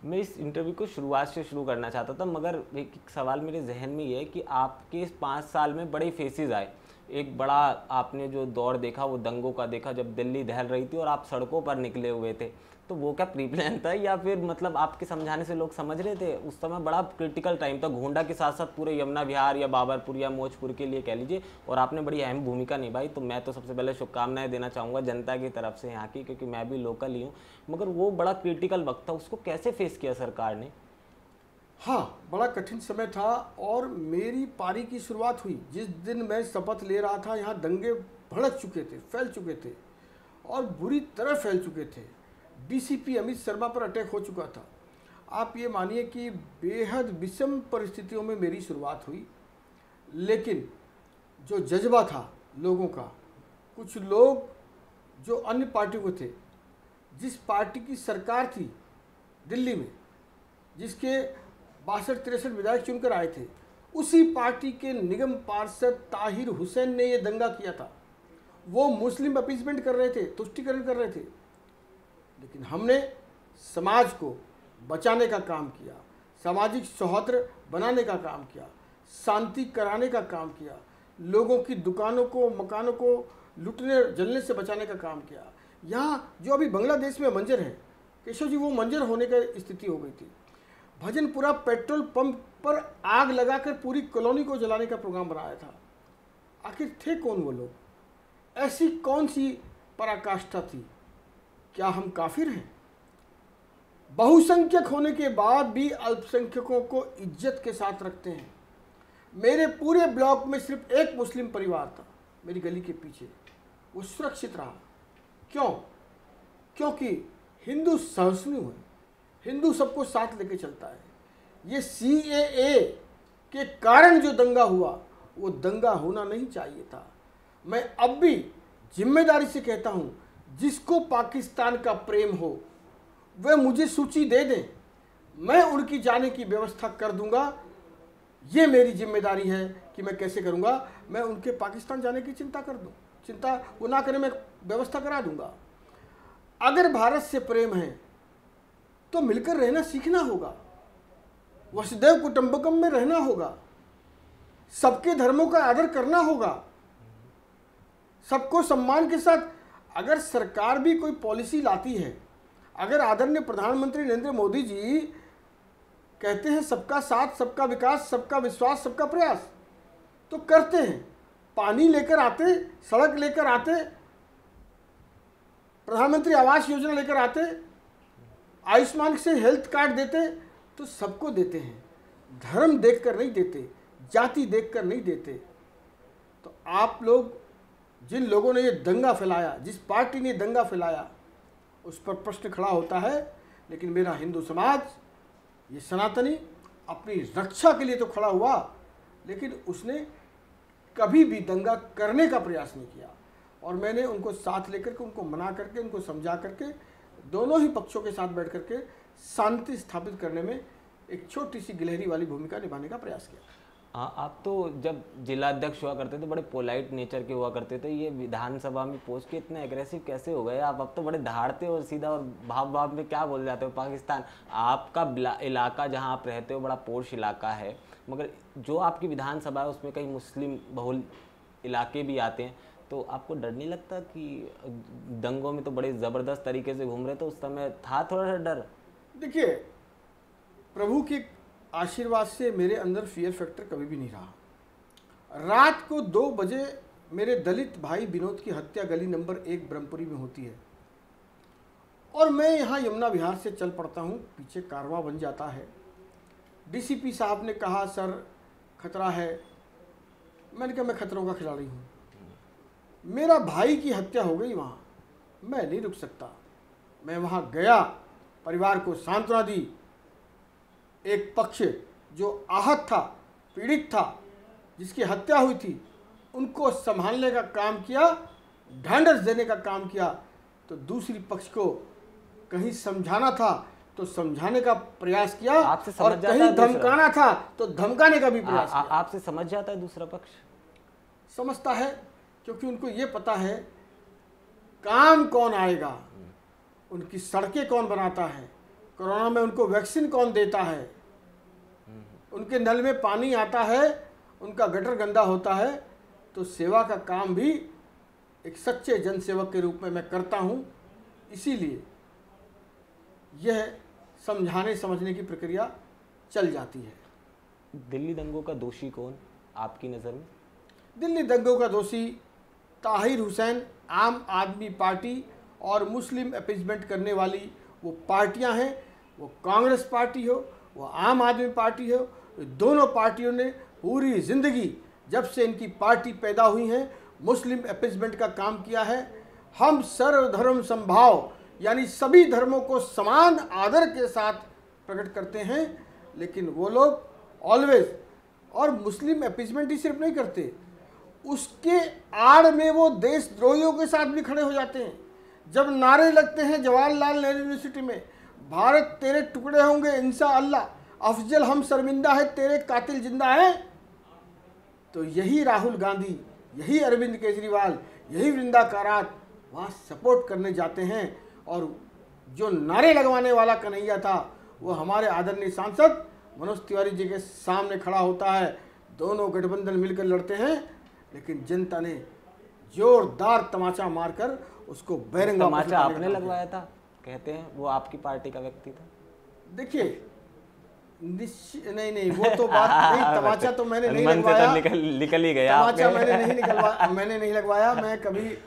मैं इस इंटरव्यू को शुरुआत से शुरू करना चाहता था, मगर एक सवाल मेरे जहन में ये है कि आपके इस 5 साल में बड़े फेसेस आए। एक बड़ा आपने जो दौर देखा वो दंगों का देखा, जब दिल्ली दहल रही थी और आप सड़कों पर निकले हुए थे। तो वो क्या प्री प्लान था या फिर मतलब आपके समझाने से लोग समझ रहे थे? उस समय बड़ा क्रिटिकल टाइम था, गोंडा के साथ साथ पूरे यमुना विहार या बाबरपुर या मौजपुर के लिए कह लीजिए, और आपने बड़ी अहम भूमिका निभाई। तो मैं तो सबसे पहले शुभकामनाएं देना चाहूँगा जनता की तरफ से यहाँ की, क्योंकि मैं भी लोकल ही हूँ। मगर वो बड़ा क्रिटिकल वक्त था, उसको कैसे फेस किया सरकार ने? हाँ, बड़ा कठिन समय था और मेरी पारी की शुरुआत हुई जिस दिन मैं शपथ ले रहा था। यहाँ दंगे भड़क चुके थे, फैल चुके थे और बुरी तरह फैल चुके थे। डीसीपी अमित शर्मा पर अटैक हो चुका था। आप ये मानिए कि बेहद विषम परिस्थितियों में मेरी शुरुआत हुई, लेकिन जो जज्बा था लोगों का, कुछ लोग जो अन्य पार्टियों के थे, जिस पार्टी की सरकार थी दिल्ली में, जिसके 62-63 विधायक चुनकर आए थे, उसी पार्टी के निगम पार्षद ताहिर हुसैन ने यह दंगा किया था। वो मुस्लिम अपीसमेंट कर रहे थे, तुष्टीकरण कर रहे थे, लेकिन हमने समाज को बचाने का काम किया, सामाजिक सौहार्द बनाने का काम किया, शांति कराने का काम किया, लोगों की दुकानों को, मकानों को लूटने जलने से बचाने का काम किया। यहाँ जो अभी बांग्लादेश में मंजर है केशव जी, वो मंजर होने की स्थिति हो गई थी। भजनपुरा पेट्रोल पंप पर आग लगाकर पूरी कॉलोनी को जलाने का प्रोग्राम बनाया था। आखिर थे कौन वो लोग? ऐसी कौन सी पराकाष्ठा थी? क्या हम काफिर हैं? बहुसंख्यक होने के बाद भी अल्पसंख्यकों को इज्जत के साथ रखते हैं। मेरे पूरे ब्लॉक में सिर्फ एक मुस्लिम परिवार था मेरी गली के पीछे, वो सुरक्षित रहा। क्यों? क्योंकि हिंदू सहिष्णु है, हिंदू सबको साथ लेके चलता है। ये CAA के कारण जो दंगा हुआ, वो दंगा होना नहीं चाहिए था। मैं अब भी जिम्मेदारी से कहता हूँ, जिसको पाकिस्तान का प्रेम हो वह मुझे सूची दे दें, मैं उनकी जाने की व्यवस्था कर दूंगा। ये मेरी जिम्मेदारी है कि मैं कैसे करूंगा। मैं उनके पाकिस्तान जाने की चिंता कर दूं, चिंता वो ना करें, मैं व्यवस्था करा दूंगा। अगर भारत से प्रेम है तो मिलकर रहना सीखना होगा, वसुधैव कुटुंबकम में रहना होगा, सबके धर्मों का आदर करना होगा, सबको सम्मान के साथ। अगर सरकार भी कोई पॉलिसी लाती है, अगर आदरणीय प्रधानमंत्री नरेंद्र मोदी जी कहते हैं सबका साथ, सबका विकास, सबका विश्वास, सबका प्रयास, तो करते हैं। पानी लेकर आते, सड़क लेकर आते, प्रधानमंत्री आवास योजना लेकर आते, आयुष्मान से हेल्थ कार्ड देते, तो सबको देते हैं। धर्म देखकर नहीं देते, जाति देखकर नहीं देते। तो आप लोग, जिन लोगों ने ये दंगा फैलाया, जिस पार्टी ने दंगा फैलाया, उस पर प्रश्न खड़ा होता है। लेकिन मेरा हिंदू समाज, ये सनातनी, अपनी रक्षा के लिए तो खड़ा हुआ, लेकिन उसने कभी भी दंगा करने का प्रयास नहीं किया। और मैंने उनको साथ लेकर के, उनको मना करके, उनको समझा करके, दोनों ही पक्षों के साथ बैठ करके शांति स्थापित करने में एक छोटी सी गिलहरी वाली भूमिका निभाने का प्रयास किया। हाँ, आप तो जब जिलाध्यक्ष हुआ करते थे बड़े पोलाइट नेचर के हुआ करते थे, ये विधानसभा में पहुंच के इतने एग्रेसिव कैसे हो गए आप? अब तो बड़े दहाड़ते और सीधा और भाव भाव में क्या बोल जाते हो पाकिस्तान। आपका इलाका जहां आप रहते हो बड़ा पोर्श इलाका है, मगर जो आपकी विधानसभा है उसमें कई मुस्लिम बहुल इलाके भी आते हैं। तो आपको डर नहीं लगता कि दंगों में तो बड़े ज़बरदस्त तरीके से घूम रहे, तो उस समय था थोड़ा सा डर? देखिए, प्रभु के आशीर्वाद से मेरे अंदर फियर फैक्टर कभी भी नहीं रहा। रात को 2 बजे मेरे दलित भाई विनोद की हत्या गली नंबर 1 ब्रह्मपुरी में होती है और मैं यहाँ यमुना विहार से चल पड़ता हूँ। पीछे कारवां बन जाता है। डीसीपी साहब ने कहा सर खतरा है। मैंने कहा मैं खतरों का खिलाड़ी हूँ। मेरा भाई की हत्या हो गई वहाँ, मैं नहीं रुक सकता। मैं वहाँ गया, परिवार को सांत्वना दी। एक पक्ष जो आहत था, पीड़ित था, जिसकी हत्या हुई थी, उनको संभालने का काम किया, ढांढस देने का काम किया। तो दूसरी पक्ष को कहीं समझाना था तो समझाने का प्रयास किया, और कहीं धमकाना था तो धमकाने का भी प्रयास किया। आपसे समझ जाता है दूसरा पक्ष? समझता है, क्योंकि उनको ये पता है काम कौन आएगा, उनकी सड़कें कौन बनाता है, कोरोना में उनको वैक्सीन कौन देता है, उनके नल में पानी आता है, उनका गटर गंदा होता है, तो सेवा का काम भी एक सच्चे जनसेवक के रूप में मैं करता हूँ। इसीलिए यह समझाने समझने की प्रक्रिया चल जाती है। दिल्ली दंगों का दोषी कौन आपकी नज़र में? दिल्ली दंगों का दोषी ताहिर हुसैन, आम आदमी पार्टी और मुस्लिम अपीजमेंट करने वाली वो पार्टियां हैं, वो कांग्रेस पार्टी हो, वो आम आदमी पार्टी हो, दोनों पार्टियों ने पूरी ज़िंदगी जब से इनकी पार्टी पैदा हुई है मुस्लिम अपीजमेंट का काम किया है। हम सर्वधर्म समभाव यानी सभी धर्मों को समान आदर के साथ प्रकट करते हैं, लेकिन वो लोग ऑलवेज, और मुस्लिम अपीजमेंट ही सिर्फ नहीं करते, उसके आड़ में वो देशद्रोहियों के साथ भी खड़े हो जाते हैं। जब नारे लगते हैं जवाहरलाल नेहरू यूनिवर्सिटी में, भारत तेरे टुकड़े होंगे इंशाअल्लाह, अफजल हम शर्मिंदा है तेरे कातिल जिंदा है, तो यही राहुल गांधी, यही अरविंद केजरीवाल, यही वृंदा कारात वहाँ सपोर्ट करने जाते हैं। और जो नारे लगवाने वाला कन्हैया था वो हमारे आदरणीय सांसद मनोज तिवारी जी के सामने खड़ा होता है। दोनों गठबंधन मिलकर लड़ते हैं, लेकिन जनता ने जोरदार तमाचा मारकर उसको बैरंगा। तमाचा आपने लगवाया था कहते हैं, वो आपकी पार्टी का व्यक्ति था? देखिए नहीं वो तो बात नहीं, तमाचा तो मैंने नहीं लगवाया, तो निकल ही गया। तमाचा मैंने नहीं लगवाया। मैं कभी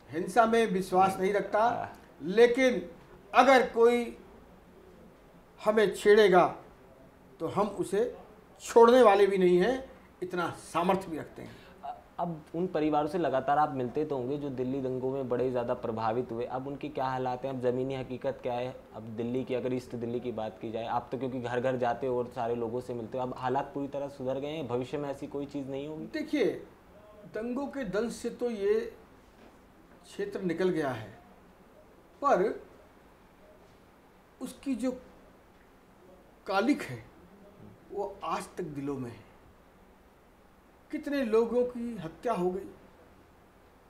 हिंसा में विश्वास नहीं रखता, लेकिन अगर कोई हमें छेड़ेगा तो हम उसे छोड़ने वाले भी नहीं हैं, इतना सामर्थ्य भी रखते हैं। अब उन परिवारों से लगातार आप मिलते तो होंगे जो दिल्ली दंगों में बड़े ज़्यादा प्रभावित हुए, अब उनके क्या हालात हैं? अब ज़मीनी हकीकत क्या है? अब दिल्ली की, अगर ईस्ट दिल्ली की बात की जाए, आप तो क्योंकि घर घर जाते हो और सारे लोगों से मिलते हो, अब हालात पूरी तरह सुधर गए हैं? भविष्य में ऐसी कोई चीज़ नहीं होगी? देखिए, दंगों के दंश से तो ये क्षेत्र निकल गया है, पर उसकी जो कालिक है वो आज तक दिलों में है। कितने लोगों की हत्या हो गई,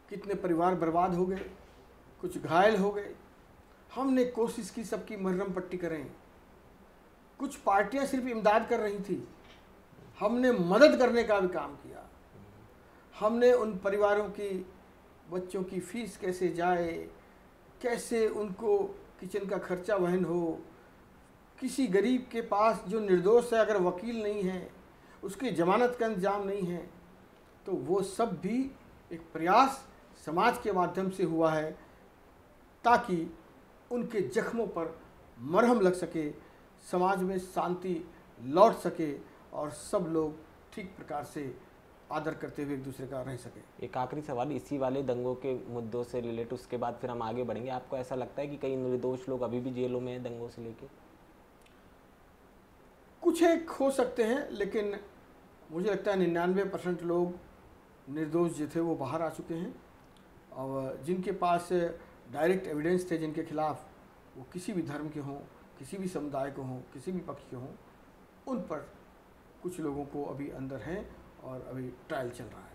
कितने परिवार बर्बाद हो गए, कुछ घायल हो गए। हमने कोशिश की सबकी मरहम पट्टी करें। कुछ पार्टियां सिर्फ इमदाद कर रही थी, हमने मदद करने का भी काम किया। हमने उन परिवारों की बच्चों की फीस कैसे जाए, कैसे उनको किचन का खर्चा वहन हो, किसी गरीब के पास जो निर्दोष है अगर वकील नहीं है, उसकी जमानत का इंतजाम नहीं है, तो वो सब भी एक प्रयास समाज के माध्यम से हुआ है ताकि उनके जख्मों पर मरहम लग सके, समाज में शांति लौट सके और सब लोग ठीक प्रकार से आदर करते हुए एक दूसरे का रह सके। एक आखिरी सवाल इसी वाले दंगों के मुद्दों से रिलेट, उसके बाद फिर हम आगे बढ़ेंगे। आपको ऐसा लगता है कि कई निर्दोष लोग अभी भी जेलों में हैं दंगों से लेके? कुछ एक हो सकते हैं, लेकिन मुझे लगता है 99% लोग निर्दोष जो थे वो बाहर आ चुके हैं, और जिनके पास डायरेक्ट एविडेंस थे, जिनके खिलाफ, वो किसी भी धर्म के हों, किसी भी समुदाय को हों, किसी भी पक्ष के हों, उन पर कुछ लोगों को अभी अंदर हैं और अभी ट्रायल चल रहा है।